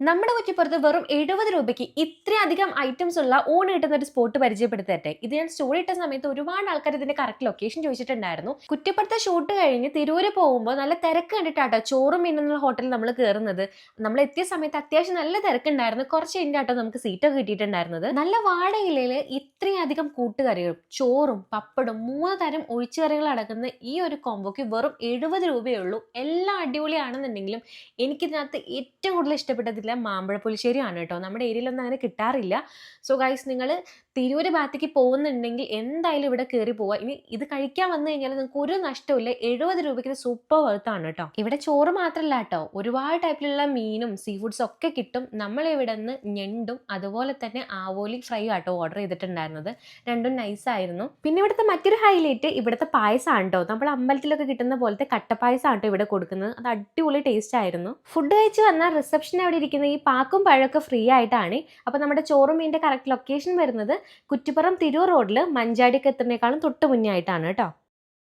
നമ്മുടെ കുറ്റിപ്പുറത്ത് വെറും 70 രൂപയ്ക്ക് ഇത്രയധികം ഐറ്റംസ് ഉള്ള ഊണ് കിട്ടുന്ന ഒരു സ്പോട്ട് പരിചയപ്പെടുത്തട്ടെ. ഇത് ഞാൻ സ്റ്റോറി ഇട്ട സമയത്ത് ഒരുപാട് ആൾക്കാർ ഇതിന്റെ കറക്റ്റ് ലൊക്കേഷൻ ചോദിച്ചിട്ടുണ്ടായിരുന്നു. കുറ്റിപ്പുറത്തെ ഷൂട്ട് കഴിഞ്ഞ് തിരൂര് പോകുമ്പോൾ നല്ല തിരക്ക് കണ്ടിട്ടാട്ടോ ചോറും മീനെന്നുള്ള ഹോട്ടലിൽ നമ്മൾ കയറുന്നത്. നമ്മൾ എത്തിയ സമയത്ത് അത്യാവശ്യം നല്ല തിരക്കുണ്ടായിരുന്നു. കുറച്ച് കഴിഞ്ഞാട്ടോ നമുക്ക് സീറ്റൊക്കെ കിട്ടിയിട്ടുണ്ടായിരുന്നത്. നല്ല വാടകയില് ഇത്രയധികം കൂട്ടുകറികളും ചോറും പപ്പടും 3 തരം ഒഴിച്ചുകറികൾ അടങ്ങുന്ന ഈ ഒരു കോംബോക്ക് വെറും 70 രൂപയേ ഉള്ളൂ. എല്ലാം അടിപൊളിയാണെന്നുണ്ടെങ്കിലും എനിക്കിതിനകത്ത് ഏറ്റവും കൂടുതൽ ഇഷ്ടപ്പെട്ടത് മാമ്പഴ പുളിശ്ശേരിയാണ് കേട്ടോ. നമ്മുടെ ഏരിയയിലൊന്നും അങ്ങനെ കിട്ടാറില്ല. സോ ഗൈസ്, നിങ്ങൾ തിരൂര് ഭാഗത്തേക്ക് പോകുന്നുണ്ടെങ്കിൽ എന്തായാലും ഇവിടെ കയറി പോവുക. ഇനി ഇത് കഴിക്കാൻ വന്നു കഴിഞ്ഞാൽ നിങ്ങൾക്ക് ഒരു നഷ്ടമില്ല. 70 രൂപയ്ക്ക് ഇത് സൂപ്പർ വർത്താണ് കേട്ടോ. ഇവിടെ ചോറ് മാത്രമല്ല കേട്ടോ, ഒരുപാട് ടൈപ്പിലുള്ള മീനും സീ ഫുഡ്സും ഒക്കെ കിട്ടും. നമ്മൾ ഇവിടെ നിന്ന് ഞണ്ടും അതുപോലെ തന്നെ ആവോലി ഫ്രൈ ആട്ടോ ഓർഡർ ചെയ്തിട്ടുണ്ടായിരുന്നത്. രണ്ടും നൈസായിരുന്നു. പിന്നെ ഇവിടുത്തെ മറ്റൊരു ഹൈലൈറ്റ് ഇവിടുത്തെ പായസമാണ് കേട്ടോ. നമ്മൾ അമ്പലത്തിലൊക്കെ കിട്ടുന്ന പോലത്തെ കട്ടപ്പായസമാണ് കേട്ടോ ഇവിടെ കൊടുക്കുന്നത്. അത് അടിപൊളി ടേസ്റ്റ് ആയിരുന്നു. ഫുഡ് കഴിച്ച് വന്നാൽ റിസപ്ഷൻ അവിടെ ഇരിക്കുന്ന ഈ പാക്കും പഴമൊക്കെ ഫ്രീ ആയിട്ടാണ്. അപ്പോൾ നമ്മുടെ ചോറും മീൻ്റെ കറക്റ്റ് ലൊക്കേഷൻ വരുന്നത് കുറ്റിപ്പുറം തിരൂർ റോഡിൽ മഞ്ചാടിക്ക് എത്തുന്നതിനേക്കാളും തൊട്ട് മുന്നേ ആയിട്ടാണ് കേട്ടോ.